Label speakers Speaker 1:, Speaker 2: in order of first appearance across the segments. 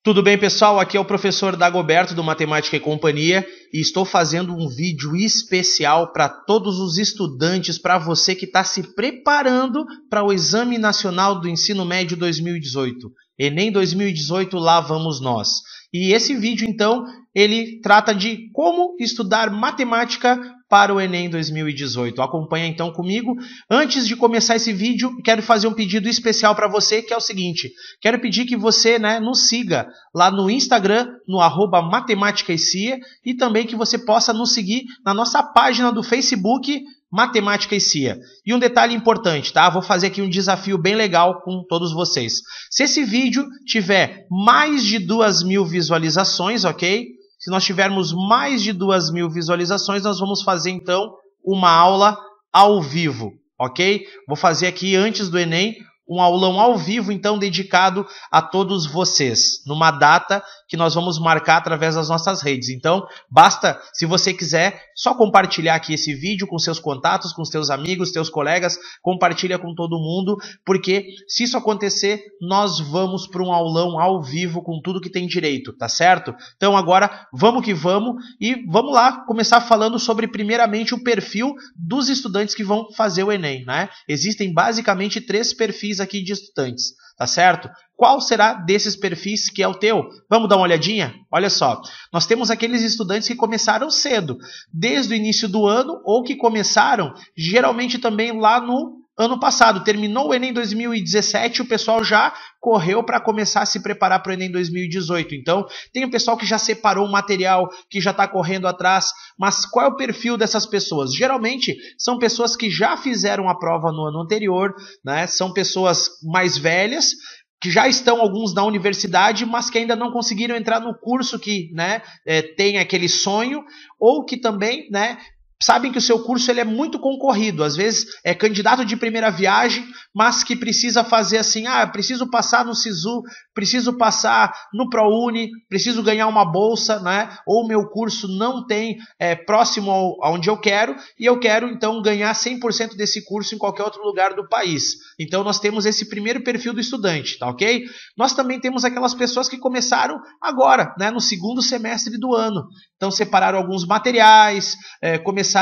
Speaker 1: Tudo bem, pessoal? Aqui é o professor Dagoberto do Matemática e Companhia e estou fazendo um vídeo especial para todos os estudantes, para você que está se preparando para o Exame Nacional do Ensino Médio 2018. Enem 2018, lá vamos nós. E esse vídeo, então, ele trata de como estudar matemática para o Enem 2018. Acompanha então comigo. Antes de começar esse vídeo, quero fazer um pedido especial para você, que é o seguinte. Quero pedir que você nos siga lá no Instagram, no @matemática-e-cia, e também que você possa nos seguir na nossa página do Facebook, Matemática e Cia. E um detalhe importante, tá? Vou fazer aqui um desafio bem legal com todos vocês. Se esse vídeo tiver mais de 2.000 visualizações, ok? Se nós tivermos mais de 2.000 visualizações, nós vamos fazer então uma aula ao vivo, ok? Vou fazer aqui antes do Enem um aulão ao vivo, então, dedicado a todos vocês, numa data que nós vamos marcar através das nossas redes. Então, basta, se você quiser, só compartilhar aqui esse vídeo com seus contatos, com seus amigos, seus colegas, compartilha com todo mundo, porque se isso acontecer, nós vamos para um aulão ao vivo com tudo que tem direito, tá certo? Então, agora, vamos que vamos, e vamos lá começar falando sobre, primeiramente, o perfil dos estudantes que vão fazer o Enem, né? Existem, basicamente, 3 perfis aqui de estudantes, tá certo? Qual será desses perfis que é o teu? Vamos dar uma olhadinha? Olha só, nós temos aqueles estudantes que começaram cedo, desde o início do ano, ou que começaram geralmente também lá no ano passado. Terminou o Enem 2017, o pessoal já correu para começar a se preparar para o Enem 2018. Então, tem o pessoal que já separou o material, que já está correndo atrás. Mas qual é o perfil dessas pessoas? Geralmente, são pessoas que já fizeram a prova no ano anterior, né? São pessoas mais velhas, que já estão alguns na universidade, mas que ainda não conseguiram entrar no curso que tem aquele sonho, ou que também sabem que o seu curso ele é muito concorrido. Às vezes é candidato de primeira viagem, mas que precisa fazer assim, preciso passar no SISU, preciso passar no ProUni, preciso ganhar uma bolsa, ou meu curso não tem próximo aonde eu quero, e eu quero então ganhar 100% desse curso em qualquer outro lugar do país. Então nós temos esse primeiro perfil do estudante, tá ok? Nós também temos aquelas pessoas que começaram agora, no segundo semestre do ano. Então separaram alguns materiais, começaram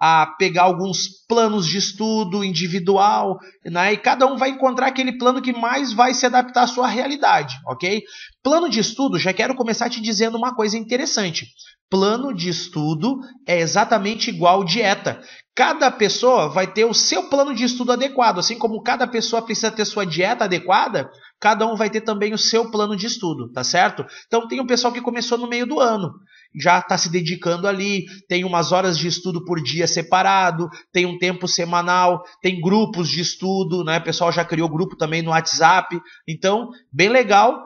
Speaker 1: a pegar alguns planos de estudo individual, e cada um vai encontrar aquele plano que mais vai se adaptar à sua realidade, ok? Plano de estudo, já quero começar te dizendo uma coisa interessante. Plano de estudo é exatamente igual dieta. Cada pessoa vai ter o seu plano de estudo adequado, assim como cada pessoa precisa ter sua dieta adequada, cada um vai ter também o seu plano de estudo, tá certo? Então tem um pessoal que começou no meio do ano, já está se dedicando ali, tem umas horas de estudo por dia separado, tem um tempo semanal, tem grupos de estudo, o pessoal já criou grupo também no WhatsApp, então bem legal,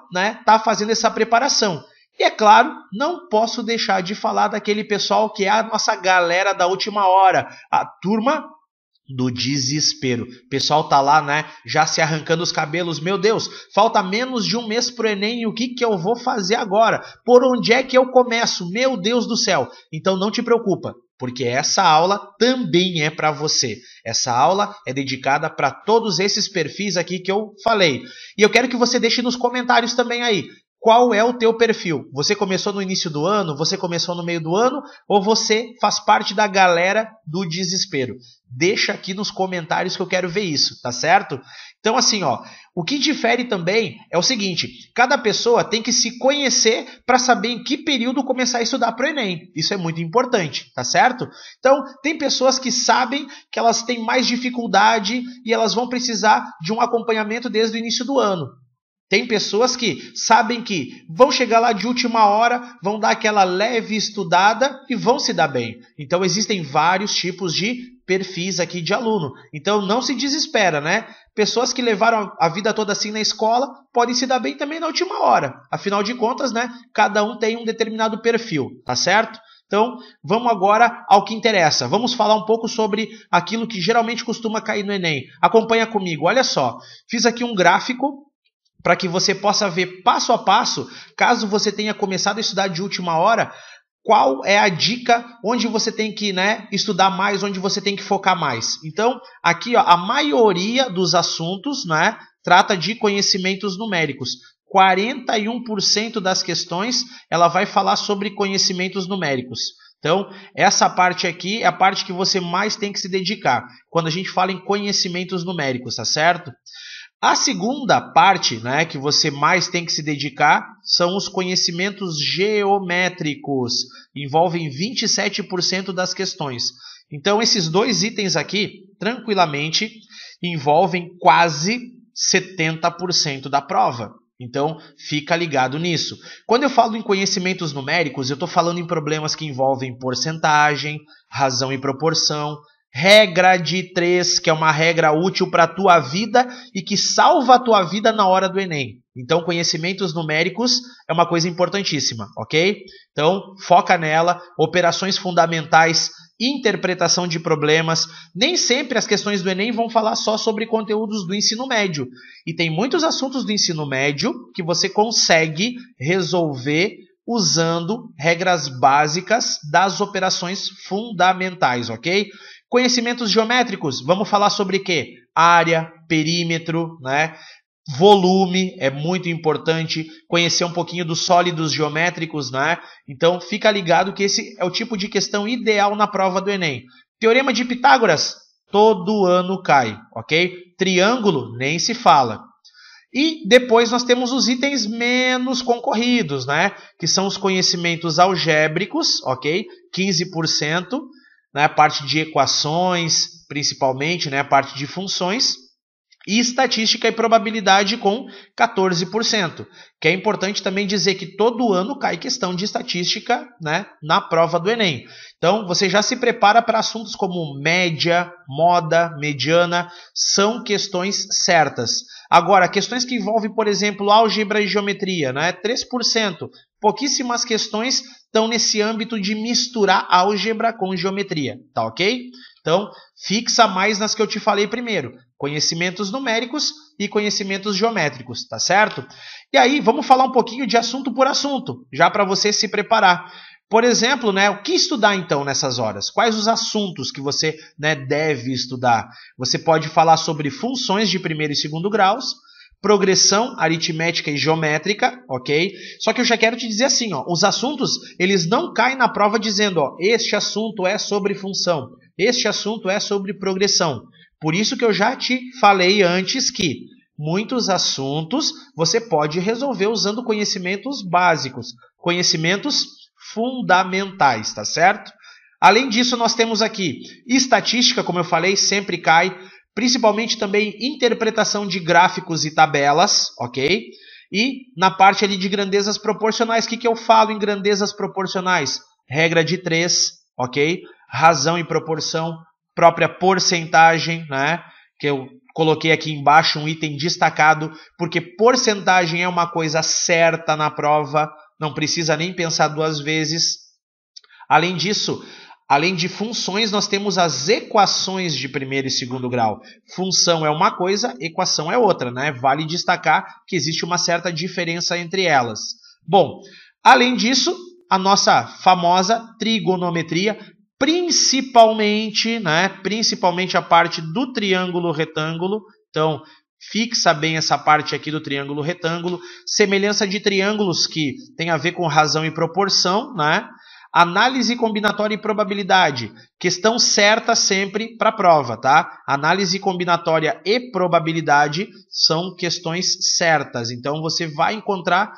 Speaker 1: tá fazendo essa preparação. E é claro, não posso deixar de falar daquele pessoal que é a nossa galera da última hora, a turma do desespero. O pessoal tá lá, já se arrancando os cabelos. Meu Deus, falta menos de um mês pro Enem e o que eu vou fazer agora? Por onde é que eu começo? Meu Deus do céu! Então não te preocupa, porque essa aula também é para você. Essa aula é dedicada para todos esses perfis aqui que eu falei. E eu quero que você deixe nos comentários também aí. Qual é o teu perfil? Você começou no início do ano? Você começou no meio do ano? Ou você faz parte da galera do desespero? Deixa aqui nos comentários que eu quero ver isso, tá certo? Então assim, o que difere também é o seguinte, cada pessoa tem que se conhecer para saber em que período começar a estudar para o Enem. Isso é muito importante, tá certo? Então, tem pessoas que sabem que elas têm mais dificuldade e elas vão precisar de um acompanhamento desde o início do ano. Tem pessoas que sabem que vão chegar lá de última hora, vão dar aquela leve estudada e vão se dar bem. Então existem vários tipos de perfis aqui de aluno. Então não se desespera, Pessoas que levaram a vida toda assim na escola podem se dar bem também na última hora. Afinal de contas, cada um tem um determinado perfil, tá certo? Então, vamos agora ao que interessa. Vamos falar um pouco sobre aquilo que geralmente costuma cair no Enem. Acompanha comigo, olha só. Fiz aqui um gráfico para que você possa ver passo a passo, caso você tenha começado a estudar de última hora, qual é a dica onde você tem que estudar mais, onde você tem que focar mais. Então, aqui a maioria dos assuntos trata de conhecimentos numéricos. 41% das questões ela vai falar sobre conhecimentos numéricos. Então, essa parte aqui é a parte que você mais tem que se dedicar, quando a gente fala em conhecimentos numéricos, tá certo? A segunda parte, né, que você mais tem que se dedicar são os conhecimentos geométricos. Envolvem 27% das questões. Então, esses dois itens aqui, tranquilamente, envolvem quase 70% da prova. Então, fica ligado nisso. Quando eu falo em conhecimentos numéricos, eu estou falando em problemas que envolvem porcentagem, razão e proporção, regra de 3, que é uma regra útil para a tua vida e que salva a tua vida na hora do Enem. Então, conhecimentos numéricos é uma coisa importantíssima, ok? Então, foca nela, operações fundamentais, interpretação de problemas. Nem sempre as questões do Enem vão falar só sobre conteúdos do ensino médio. E tem muitos assuntos do ensino médio que você consegue resolver usando regras básicas das operações fundamentais, ok? Conhecimentos geométricos, vamos falar sobre o quê? Área, perímetro, né? Volume, é muito importante conhecer um pouquinho dos sólidos geométricos, né? Então, fica ligado que esse é o tipo de questão ideal na prova do Enem. Teorema de Pitágoras, todo ano cai, ok? Triângulo, nem se fala. E depois nós temos os itens menos concorridos, né? Que são os conhecimentos algébricos, ok? 15%, né? A parte de equações, principalmente, né? A parte de funções. E estatística e probabilidade com 14%. Que é importante também dizer que todo ano cai questão de estatística, né, na prova do Enem. Então, você já se prepara para assuntos como média, moda, mediana, são questões certas. Agora, questões que envolvem, por exemplo, álgebra e geometria, né, 3%. Pouquíssimas questões estão nesse âmbito de misturar álgebra com geometria, tá ok? Então, fixa mais nas que eu te falei primeiro. Conhecimentos numéricos e conhecimentos geométricos, tá certo? E aí, vamos falar um pouquinho de assunto por assunto, já para você se preparar. Por exemplo, né, o que estudar então nessas horas? Quais os assuntos que você, né, deve estudar? Você pode falar sobre funções de primeiro e segundo graus, progressão aritmética e geométrica, ok? Só que eu já quero te dizer assim, ó, os assuntos, eles não caem na prova dizendo, ó, este assunto é sobre função, este assunto é sobre progressão. Por isso que eu já te falei antes que muitos assuntos você pode resolver usando conhecimentos básicos, conhecimentos fundamentais, tá certo? Além disso, nós temos aqui estatística, como eu falei, sempre cai, principalmente também interpretação de gráficos e tabelas, ok? E na parte ali de grandezas proporcionais, o que eu falo em grandezas proporcionais? Regra de 3, ok? Razão e proporção, própria porcentagem, né? Que eu coloquei aqui embaixo um item destacado, porque porcentagem é uma coisa certa na prova, não precisa nem pensar duas vezes. Além disso, além de funções, nós temos as equações de primeiro e segundo grau. Função é uma coisa, equação é outra, né? Vale destacar que existe uma certa diferença entre elas. Bom, além disso, a nossa famosa trigonometria, principalmente, né? Principalmente a parte do triângulo retângulo. Então, fixa bem essa parte aqui do triângulo retângulo. Semelhança de triângulos que tem a ver com razão e proporção, né? Análise combinatória e probabilidade. Questão certa sempre para a prova, tá? Análise combinatória e probabilidade são questões certas. Então, você vai encontrar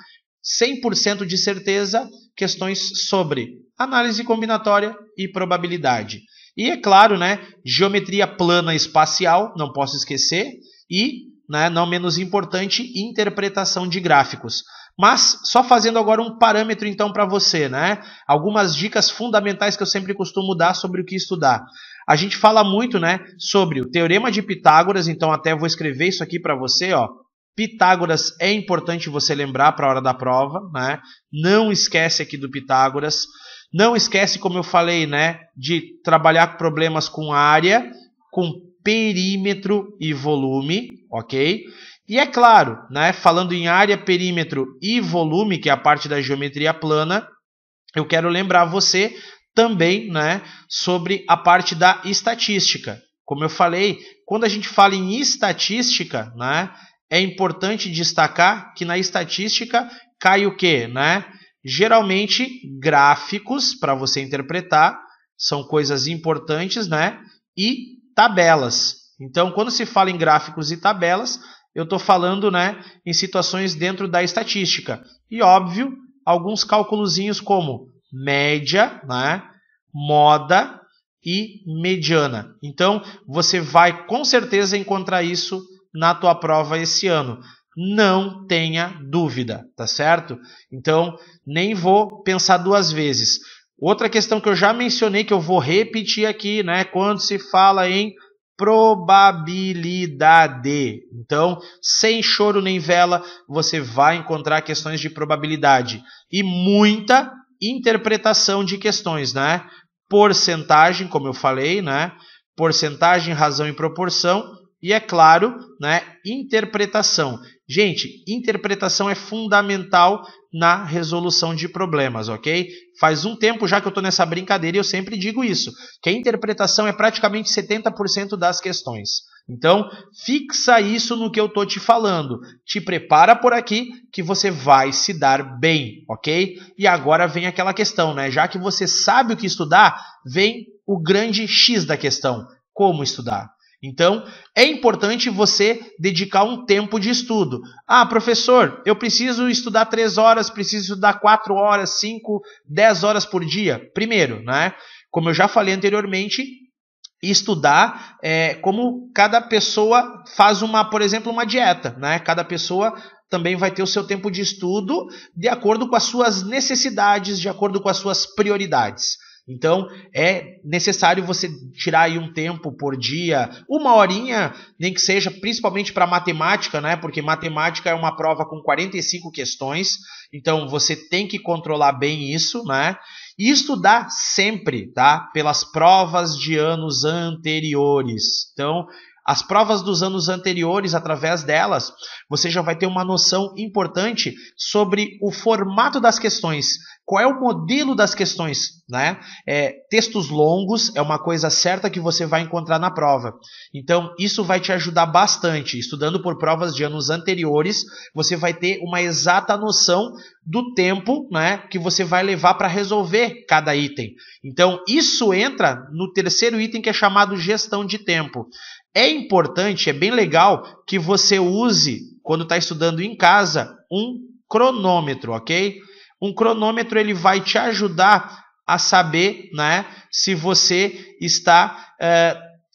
Speaker 1: 100% de certeza questões sobre análise combinatória e probabilidade. E é claro, né, geometria plana espacial, não posso esquecer, e, né, não menos importante, interpretação de gráficos. Mas, só fazendo agora um parâmetro então para você, né? Algumas dicas fundamentais que eu sempre costumo dar sobre o que estudar. A gente fala muito, né, sobre o Teorema de Pitágoras, então até vou escrever isso aqui para você, ó. Pitágoras é importante você lembrar para a hora da prova, né? Não esquece aqui do Pitágoras. Não esquece, como eu falei, né, de trabalhar problemas com área, com perímetro e volume, ok? E é claro, né, falando em área, perímetro e volume, que é a parte da geometria plana, eu quero lembrar você também, né, sobre a parte da estatística. Como eu falei, quando a gente fala em estatística, né, é importante destacar que na estatística cai o quê, né? Geralmente, gráficos, para você interpretar, são coisas importantes, né? E tabelas. Então, quando se fala em gráficos e tabelas, eu estou falando, né, em situações dentro da estatística. E, óbvio, alguns cálculozinhos como média, né, moda e mediana. Então, você vai com certeza encontrar isso na tua prova esse ano. Não tenha dúvida, tá certo? Então, nem vou pensar duas vezes. Outra questão que eu já mencionei, que eu vou repetir aqui, né? Quando se fala em probabilidade. Então, sem choro nem vela, você vai encontrar questões de probabilidade. E muita interpretação de questões, né? Porcentagem, como eu falei, né? Porcentagem, razão e proporção. E, é claro, né, interpretação. Gente, interpretação é fundamental na resolução de problemas, ok? Faz um tempo já que eu estou nessa brincadeira e eu sempre digo isso, que a interpretação é praticamente 70% das questões. Então, fixa isso no que eu estou te falando. Te prepara por aqui que você vai se dar bem, ok? E agora vem aquela questão, né? Já que você sabe o que estudar, vem o grande X da questão. Como estudar? Então, é importante você dedicar um tempo de estudo. Ah, professor, eu preciso estudar 3 horas, preciso estudar 4 horas, 5, 10 horas por dia. Primeiro, né? Como eu já falei anteriormente, estudar como cada pessoa faz por exemplo, uma dieta, né? Cada pessoa também vai ter o seu tempo de estudo de acordo com as suas necessidades, de acordo com as suas prioridades. Então, é necessário você tirar aí um tempo por dia, 1 horinha, nem que seja, principalmente para matemática, né? Porque matemática é uma prova com 45 questões, então você tem que controlar bem isso, né? E estudar sempre, tá? Pelas provas de anos anteriores. Então, as provas dos anos anteriores, através delas, você já vai ter uma noção importante sobre o formato das questões. Qual é o modelo das questões, né? Textos longos é uma coisa certa que você vai encontrar na prova. Então, isso vai te ajudar bastante. Estudando por provas de anos anteriores, você vai ter uma exata noção do tempo, né, que você vai levar para resolver cada item. Então, isso entra no terceiro item, que é chamado gestão de tempo. É importante, é bem legal que você use, quando está estudando em casa, um cronômetro, ok? Um cronômetro ele vai te ajudar a saber, né, se você está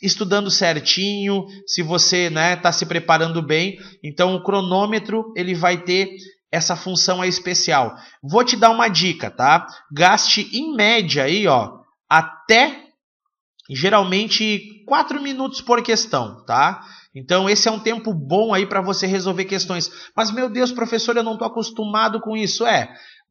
Speaker 1: estudando certinho, se você está se preparando bem. Então, o cronômetro ele vai ter essa função aí especial. Vou te dar uma dica, tá? Gaste em média aí, ó, até geralmente 4 minutos por questão, tá? Então, esse é um tempo bom aí para você resolver questões. Mas, meu Deus, professor, eu não estou acostumado com isso.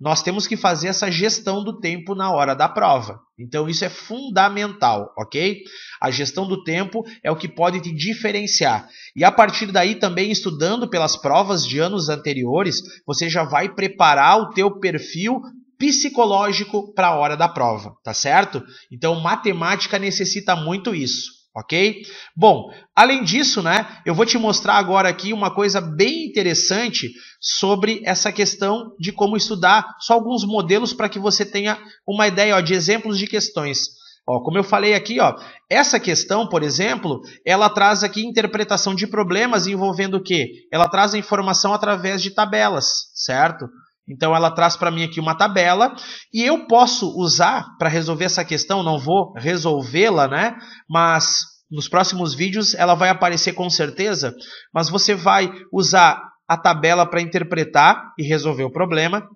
Speaker 1: Nós temos que fazer essa gestão do tempo na hora da prova. Então, isso é fundamental, ok? A gestão do tempo é o que pode te diferenciar. E a partir daí, também estudando pelas provas de anos anteriores, você já vai preparar o teu perfil psicológico para a hora da prova, tá certo? Então, matemática necessita muito isso, ok? Bom, além disso, né, eu vou te mostrar agora aqui uma coisa bem interessante sobre essa questão de como estudar, só alguns modelos para que você tenha uma ideia, ó, de exemplos de questões. Ó, como eu falei aqui, ó, essa questão, por exemplo, ela traz aqui interpretação de problemas envolvendo o quê? Ela traz a informação através de tabelas, certo? Então, ela traz para mim aqui uma tabela e eu posso usar para resolver essa questão, não vou resolvê-la, né? Mas nos próximos vídeos ela vai aparecer com certeza, mas você vai usar a tabela para interpretar e resolver o problema.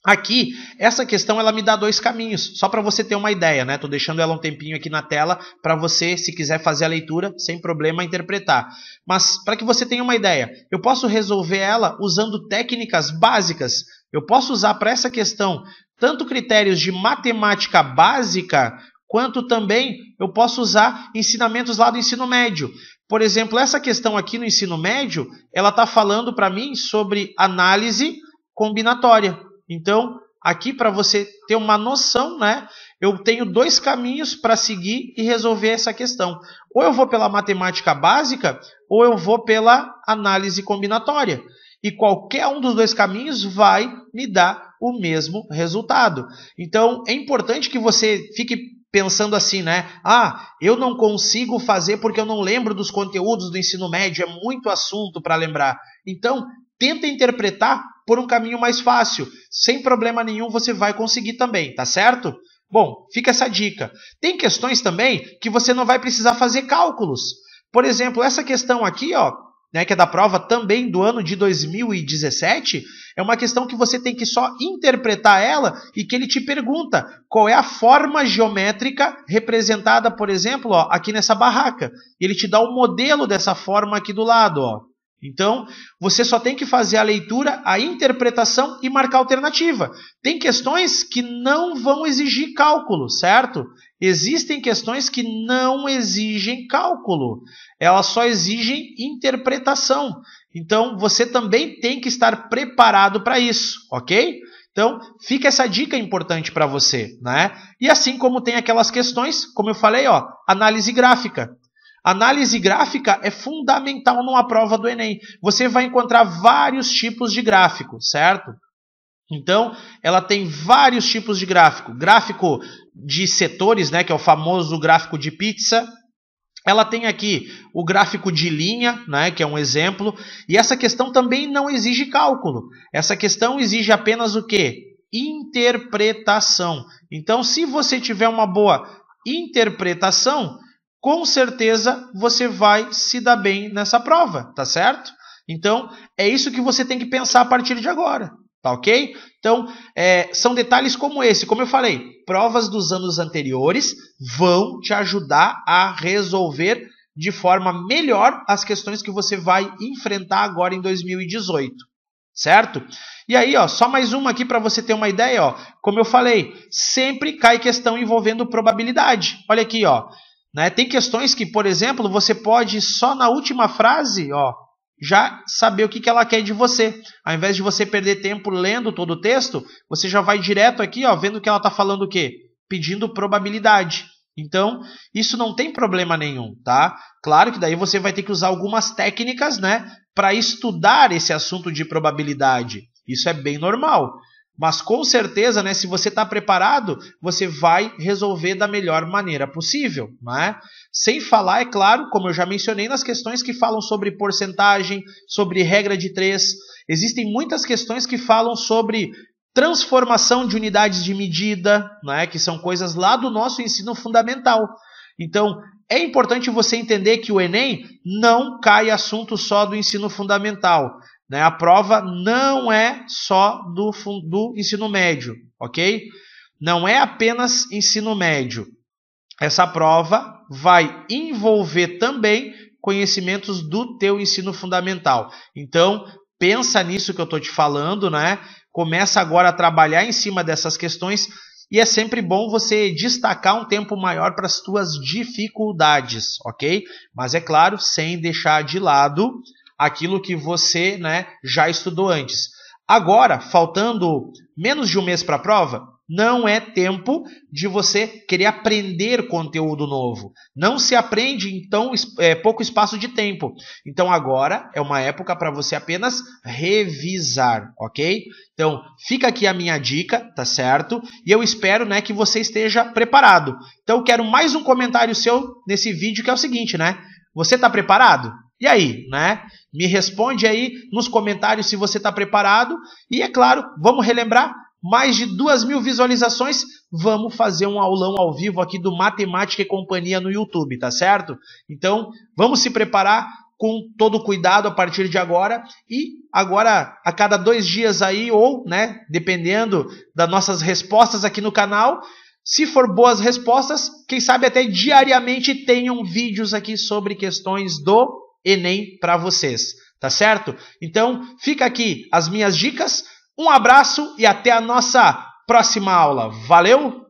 Speaker 1: Aqui, essa questão ela me dá 2 caminhos, só para você ter uma ideia, né? Estou deixando ela um tempinho aqui na tela para você, se quiser fazer a leitura, sem problema, interpretar. Mas, para que você tenha uma ideia, eu posso resolver ela usando técnicas básicas. Eu posso usar para essa questão tanto critérios de matemática básica, quanto também eu posso usar ensinamentos lá do ensino médio. Por exemplo, essa questão aqui no ensino médio, ela está falando para mim sobre análise combinatória. Então, aqui para você ter uma noção, né? Eu tenho dois caminhos para seguir e resolver essa questão. Ou eu vou pela matemática básica, ou eu vou pela análise combinatória. E qualquer um dos dois caminhos vai me dar o mesmo resultado. Então, é importante que você fique pensando assim, né? Ah, eu não consigo fazer porque eu não lembro dos conteúdos do ensino médio, é muito assunto para lembrar. Então, tenta interpretar por um caminho mais fácil. Sem problema nenhum, você vai conseguir também, tá certo? Bom, fica essa dica. Tem questões também que você não vai precisar fazer cálculos. Por exemplo, essa questão aqui, ó, né, que é da prova também do ano de 2017, é uma questão que você tem que só interpretar ela e que ele te pergunta qual é a forma geométrica representada, por exemplo, ó, aqui nessa barraca. Ele te dá o modelo dessa forma aqui do lado, ó. Então, você só tem que fazer a leitura, a interpretação e marcar alternativa. Tem questões que não vão exigir cálculo, certo? Existem questões que não exigem cálculo. Elas só exigem interpretação. Então, você também tem que estar preparado para isso, ok? Então, fica essa dica importante para você, né? E assim como tem aquelas questões, como eu falei, ó, análise gráfica. Análise gráfica é fundamental numa prova do Enem. Você vai encontrar vários tipos de gráfico, certo? Então, ela tem vários tipos de gráfico. Gráfico de setores, né, que é o famoso gráfico de pizza. Ela tem aqui o gráfico de linha, né, que é um exemplo. E essa questão também não exige cálculo. Essa questão exige apenas o quê? Interpretação. Então, se você tiver uma boa interpretação, com certeza você vai se dar bem nessa prova, tá certo? Então, é isso que você tem que pensar a partir de agora, tá ok? Então, são detalhes como esse. Como eu falei, provas dos anos anteriores vão te ajudar a resolver de forma melhor as questões que você vai enfrentar agora em 2018, certo? E aí, ó, só mais uma aqui para você ter uma ideia, ó. Como eu falei, sempre cai questão envolvendo probabilidade. Olha aqui, ó. Né? Tem questões que, por exemplo, você pode só na última frase, ó, já saber o que ela quer de você. Ao invés de você perder tempo lendo todo o texto, você já vai direto aqui, ó, vendo que ela está falando o quê? Pedindo probabilidade. Então, isso não tem problema nenhum, tá? Claro que daí você vai ter que usar algumas técnicas, né, para estudar esse assunto de probabilidade. Isso é bem normal. Mas com certeza, né, se você está preparado, você vai resolver da melhor maneira possível, né? Sem falar, é claro, como eu já mencionei, nas questões que falam sobre porcentagem, sobre regra de 3. Existem muitas questões que falam sobre transformação de unidades de medida, né, que são coisas lá do nosso ensino fundamental. Então, é importante você entender que o Enem não cai assunto só do ensino fundamental. Né? A prova não é só do ensino médio, ok? Não é apenas ensino médio. Essa prova vai envolver também conhecimentos do teu ensino fundamental. Então, pensa nisso que eu estou te falando, né? Começa agora a trabalhar em cima dessas questões e é sempre bom você destacar um tempo maior para as tuas dificuldades, ok? Mas é claro, sem deixar de lado aquilo que você, né, já estudou antes. Agora, faltando menos de um mês para a prova, não é tempo de você querer aprender conteúdo novo. Não se aprende em tão pouco espaço de tempo. Então agora é uma época para você apenas revisar, ok? Então fica aqui a minha dica, tá certo? E eu espero, né, que você esteja preparado. Então eu quero mais um comentário seu nesse vídeo, que é o seguinte, né? Você está preparado? E aí, né? Me responde aí nos comentários se você está preparado. E é claro, vamos relembrar, mais de 2.000 visualizações, vamos fazer um aulão ao vivo aqui do Matemática e Companhia no YouTube, tá certo? Então, vamos se preparar com todo cuidado a partir de agora. E agora, a cada 2 dias aí, ou, né, dependendo das nossas respostas aqui no canal, se for boas respostas, quem sabe até diariamente tenham vídeos aqui sobre questões do Enem para vocês, tá certo? Então, fica aqui as minhas dicas, um abraço e até a nossa próxima aula. Valeu!